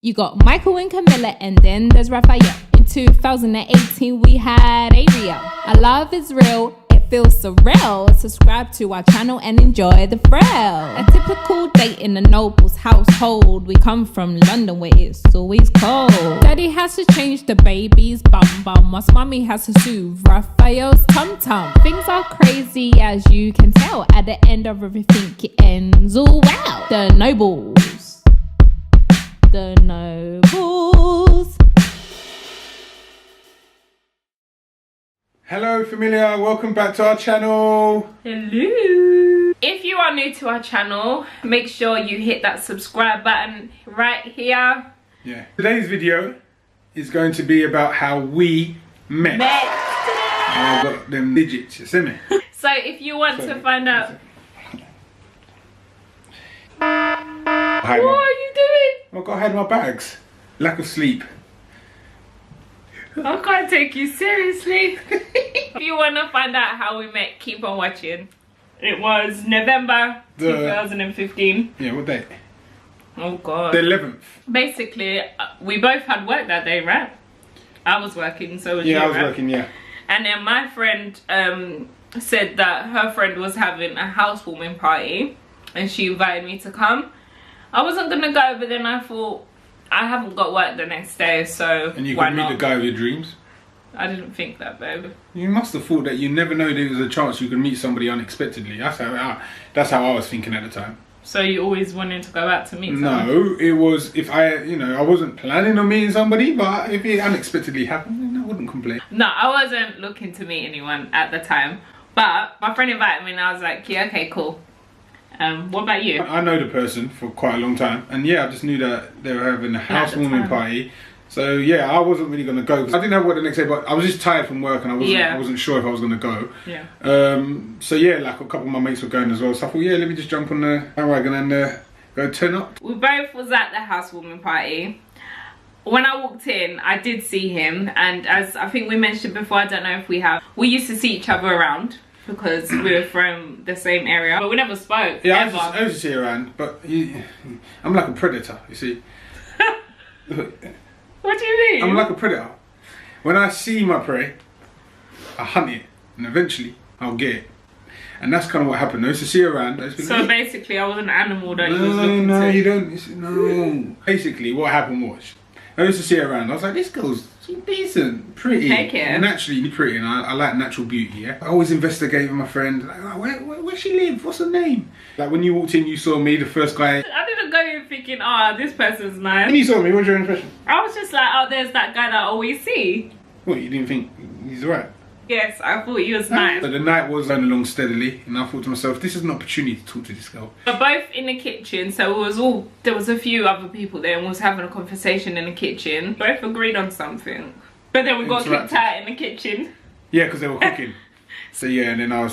You got Michael and Camilla, and then there's Raphael. In 2018, we had Ariel. Our love is real, it feels surreal. Subscribe to our channel and enjoy the thrill. A typical day in the Noble's household. We come from London where it's always cold. Daddy has to change the baby's bum bum, whilst mommy has to soothe Raphael's tum tum. Things are crazy as you can tell. At the end of everything, it ends all well. The Nobles. The Nobles. Hello Familia, welcome back to our channel. Hello. If you are new to our channel, make sure you hit that subscribe button right here. Yeah. Today's video is going to be about how we met. I got them digits, you see me? So if you want to find out... What are you doing? I've got to hide my bags. Lack of sleep. I can't take you seriously. If you want to find out how we met, keep on watching. It was November 2015. Yeah, what date? Oh god. The 11th. Basically, we both had work that day, right? I was working, so was you, I was right? working, yeah. And then my friend said that her friend was having a housewarming party and she invited me to come. I wasn't gonna go, but then I thought I haven't got work the next day, so and you why could meet not? the guy of your dreams. I didn't think that, babe. You must have thought that you never know there was a chance you could meet somebody unexpectedly. That's how I was thinking at the time. So you always wanted to go out to meet someone? No, it was if I wasn't planning on meeting somebody, but if it unexpectedly happened, then I wouldn't complain. No, I wasn't looking to meet anyone at the time, but my friend invited me and I was like, yeah, okay, cool. What about you? I know the person for quite a long time, and yeah, I just knew that they were having a housewarming party. So yeah, I wasn't really gonna go. I didn't have work the next day, but I was just tired from work, and I wasn't sure if I was gonna go. Yeah. So yeah, like a couple of my mates were going as well. So I thought, yeah, let me just jump on the bandwagon and go turn up. We both was at the housewarming party. When I walked in, I did see him, and as I think we mentioned before, I don't know if we have, we used to see each other around because we were from the same area, but we never spoke. Yeah, ever. I was just here around, but I'm like a predator, you see. What do you mean? I'm like a predator. When I see my prey, I hunt it, and eventually I'll get it. And that's kind of what happened. I used to see her around. So basically, I was an animal that you was looking to. No, you don't. No. Basically, what happened was, I used to see her around. I was like, this girl's decent, pretty, Take it. naturally pretty, and I like natural beauty. Yeah. I always investigate with my friend. Like, oh, where she live? What's her name? Like when you walked in, you saw me, the first guy. I didn't go in thinking, oh, this person's nice. When you saw me, what was your impression? I was just like, oh, there's that guy that I always see. What, you didn't think he's alright? Yes, I thought he was nice. So the night was going along steadily, and I thought to myself, this is an opportunity to talk to this girl. We're both in the kitchen, so there was a few other people there and we was having a conversation in the kitchen. Both agreed on something. But then we got kicked out in the kitchen. Yeah, because they were cooking. So yeah, and then I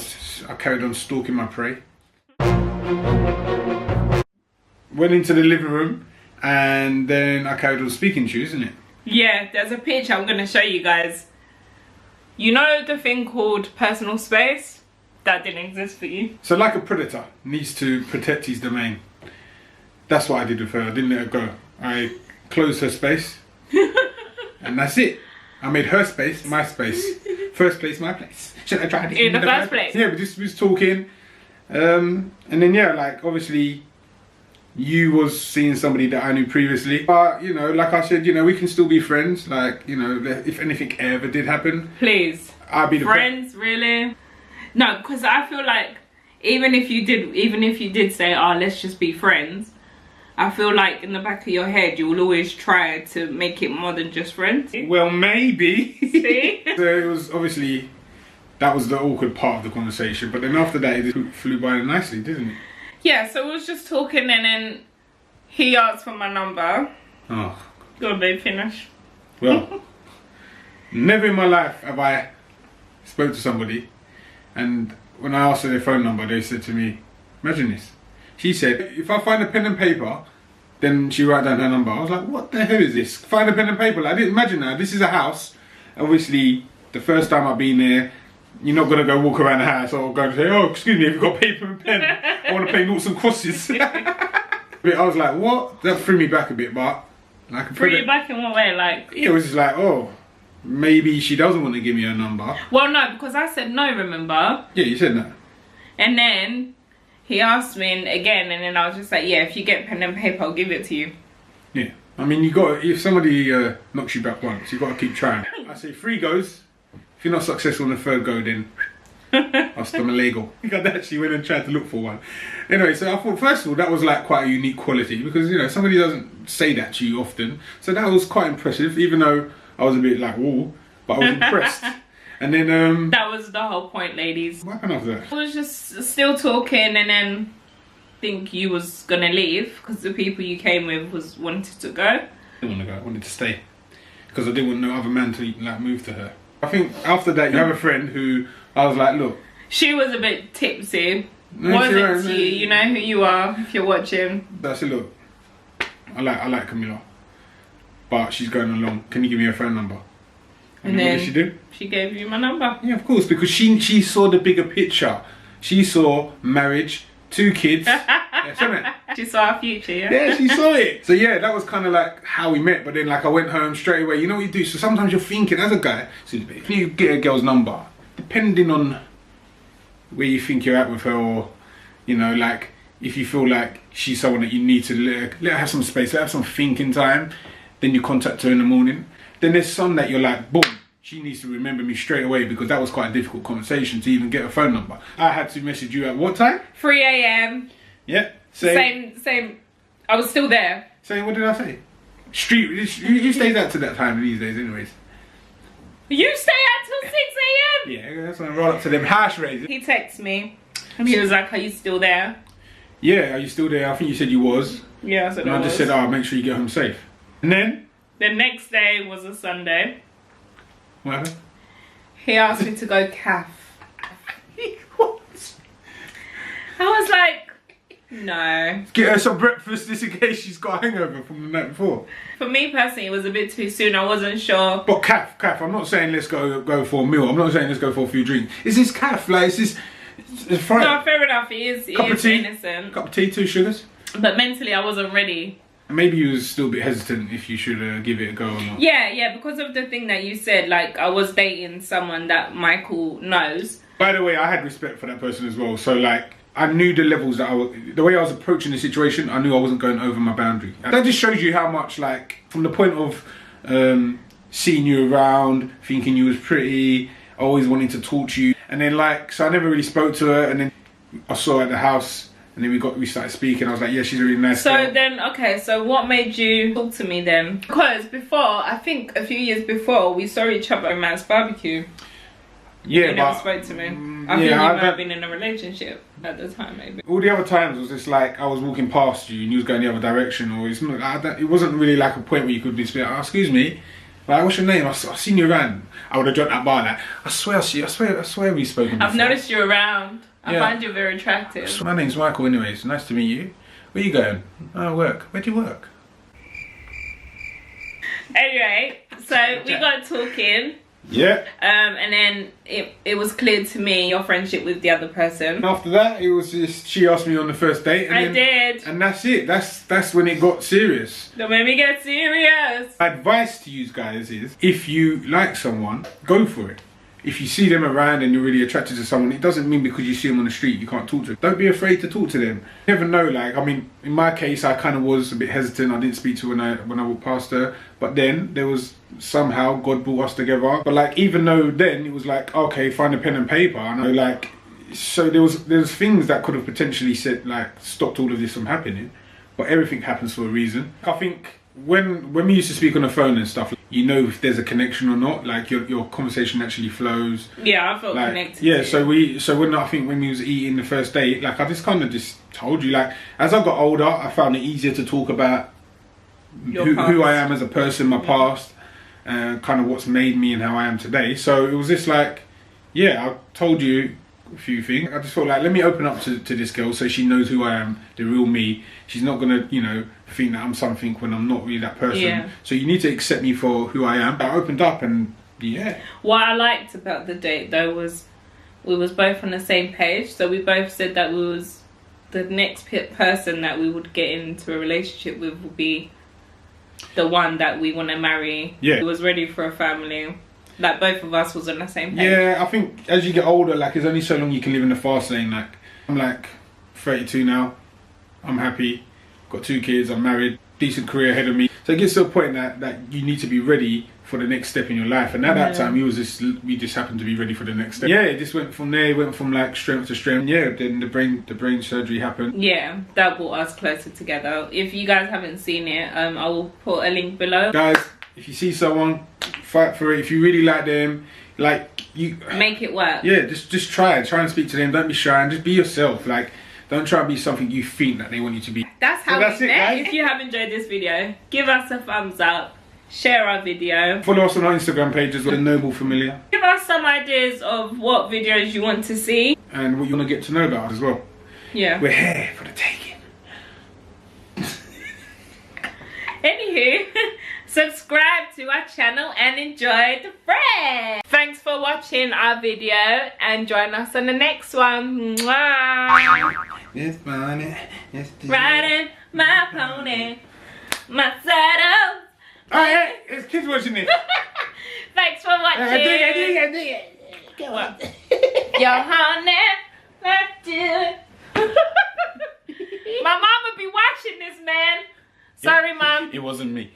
carried on stalking my prey. Went into the living room, and then I carried on speaking to you, isn't it? Yeah, there's a picture I'm going to show you guys. You know the thing called personal space? That didn't exist for you. So like a predator needs to protect his domain. That's what I did with her. I didn't let her go. I closed her space. And that's it. I made her space my space. First place, my place. Should I try it in the first place? Yeah, we just was talking. And then yeah, like obviously you was seeing somebody that I knew previously. But, you know, like I said, you know, we can still be friends. Like, you know, if anything ever did happen. Please. I'd be the friends, really? No, because I feel like even if you did say, oh, let's just be friends, I feel like in the back of your head, you will always try to make it more than just friends. Well, maybe. See? So it was obviously, that was the awkward part of the conversation. But then after that, it flew by nicely, didn't it? Yeah, so we was just talking and then he asked for my number. Oh. Go on, babe, finish. Well, never in my life have I spoke to somebody and when I asked for their phone number, they said to me, imagine this. She said, if I find a pen and paper, then she write down her number. I was like, what the hell is this? Find a pen and paper. Like, I didn't imagine that. This is a house. Obviously, the first time I've been there, you're not going to go walk around the house or go and say, oh, excuse me, have you got paper and pen? I want to play noughts and crosses. But I was like, what? That threw me back a bit, but Like Threw you back in what way? Like, it was just like, oh, maybe she doesn't want to give me her number. well, no, because I said no, remember? Yeah, you said that. And then he asked me again, and then I was just like, yeah, if you get pen and paper, I'll give it to you. Yeah. I mean, you got if somebody knocks you back once, you got to keep trying. I say 3 goes. If you're not successful on the 3rd go, then hasta luego. I think I actually went and tried to look for one. Anyway, so I thought first of all that was like quite a unique quality because you know somebody doesn't say that to you often. So that was quite impressive, even though I was a bit like, whoa, but I was impressed. And then that was the whole point, ladies. What happened after that? I was just still talking, and then think you was gonna leave because the people you came with wanted to go. I didn't want to go. I wanted to stay because I didn't want no other man to like move to her. I think after that you have a friend who I was like, look. She was a bit tipsy. No, Wasn't she? You know who you are if you're watching. But I said, look, I like Camilla, but she's going along. Can you give me her phone number? And then what did she do? She gave you my number. Yeah, of course, because she saw the bigger picture. She saw marriage, 2 kids. Yeah, she saw our future, yeah? Yeah, she saw it. So yeah, that was kind of like how we met. But then like I went home straight away. You know what you do? So sometimes you're thinking as a guy, so if you get a girl's number, depending on where you think you're at with her, or you know, like if you feel like she's someone that you need to let her have some space, let her have some thinking time, then you contact her in the morning. Then there's some that you're like, boom, she needs to remember me straight away because that was quite a difficult conversation to even get a phone number. I had to message you at what time? 3 a.m. Yeah. Same. I was still there. Saying, what did I say? Street. You stayed out to that time these days, anyways. You stay out till 6 a.m. Yeah, that's when I roll up to them hash raises. He texted me and he was like, "Are you still there?" Yeah, are you still there? I think you said you was. Yeah, I said and I just said, oh, make sure you get home safe. And then the next day was a Sunday. What happened? He asked me to go calf. What? I was like, no. Get her some breakfast just in case she's got a hangover from the night before. For me personally, it was a bit too soon. I wasn't sure. But calf. I'm not saying let's go for a meal. I'm not saying let's go for a few drinks. Is this calf? Like, is this? It's fine. No, fair enough. It is innocent. Cup of tea, 2 sugars. But mentally, I wasn't ready. Maybe you was still a bit hesitant if you should give it a go or not. Yeah, because of the thing that you said. Like, I was dating someone that Michael knows. By the way, I had respect for that person as well. So, like, I knew the levels that the way I was approaching the situation, I knew I wasn't going over my boundary. That just shows you how much, like, from the point of seeing you around, thinking you was pretty, always wanting to talk to you. And then, like, so I never really spoke to her. And then I saw her at the house. And then we started speaking. I was like, yeah, she's a really nice girl. So then, okay, so what made you talk to me then? Because before, I think a few years before, we saw each other at Man's Barbecue. Yeah, you never spoke to me. I think you might have been in a relationship at the time, maybe. All the other times was just like I was walking past you and you was going the other direction, or it's not. It wasn't really like a point where you could be like, oh, excuse me, like, what's your name? I've seen you around. I would have dropped that bar. Like, I swear we've spoken before. I've noticed you around. I find you very attractive. So my name's Michael anyways, nice to meet you. Where you going? Oh, work. Where do you work? Anyway, so we got talking. Yeah. And then it was clear to me your friendship with the other person. After that, it was just, she asked me on the first date. And I did. And that's it. That's when it got serious. Don't make me get serious. My advice to you guys is, if you like someone, go for it. If you see them around and you're really attracted to someone, it doesn't mean because you see them on the street you can't talk to them. Don't be afraid to talk to them. You never know, like, I mean, in my case, I kind of was a bit hesitant. I didn't speak to her when I walked past her. But then there was somehow God brought us together. But like, even though then it was like, okay, find a pen and paper. And I like, so there was things that could have potentially said, like, stopped all of this from happening. But everything happens for a reason. I think when we used to speak on the phone and stuff, you know if there's a connection or not. Like your conversation actually flows. Yeah, I felt like, connected. Yeah, so when I think when we was eating the first date, like I just kind of just told you, like as I got older, I found it easier to talk about who I am as a person, my past, kind of what's made me and how I am today. So it was just like, yeah, I told you a few things. I just thought, like, let me open up to this girl so she knows who I am, the real me. She's not gonna, you know, think that I'm something when I'm not really that person. Yeah. So you need to accept me for who I am. I opened up and yeah. What I liked about the date though was we was both on the same page. So we both said that we was the next person that we would get into a relationship with would be the one that we want to marry. Yeah. He was ready for a family. Like both of us was on the same page. Yeah, I think as you get older, like there's only so long you can live in the fast lane. Like I'm like 32 now. I'm happy. Got 2 kids. I'm married. Decent career ahead of me. So it gets to a point that you need to be ready for the next step in your life. And at that time, we just happened to be ready for the next step. Yeah, it just went from there. It went from like strength to strength. Yeah, then the brain surgery happened. Yeah, that brought us closer together. If you guys haven't seen it, I will put a link below. Guys, if you see someone, fight for it. If you really like them, like you make it work. Yeah, just try and speak to them. Don't be shy and just be yourself. Like don't try and be something you think that they want you to be. That's how we met. If you have enjoyed this video, give us a thumbs up. Share our video. Follow us on our Instagram page as well, The Noble Familia. Give us some ideas of what videos you want to see. And what you want to get to know about us as well. Yeah. We're here for the taking. Anywho, subscribe to our channel and enjoy the friend. Thanks for watching our video and join us on the next one. Mwah. It's funny. Riding my pony, my saddle. Alright, it's kids watching it. Thanks for watching. I dig it. Come on. Your honey, let's do it. My mama be watching this, man. Sorry, Mom. It wasn't me.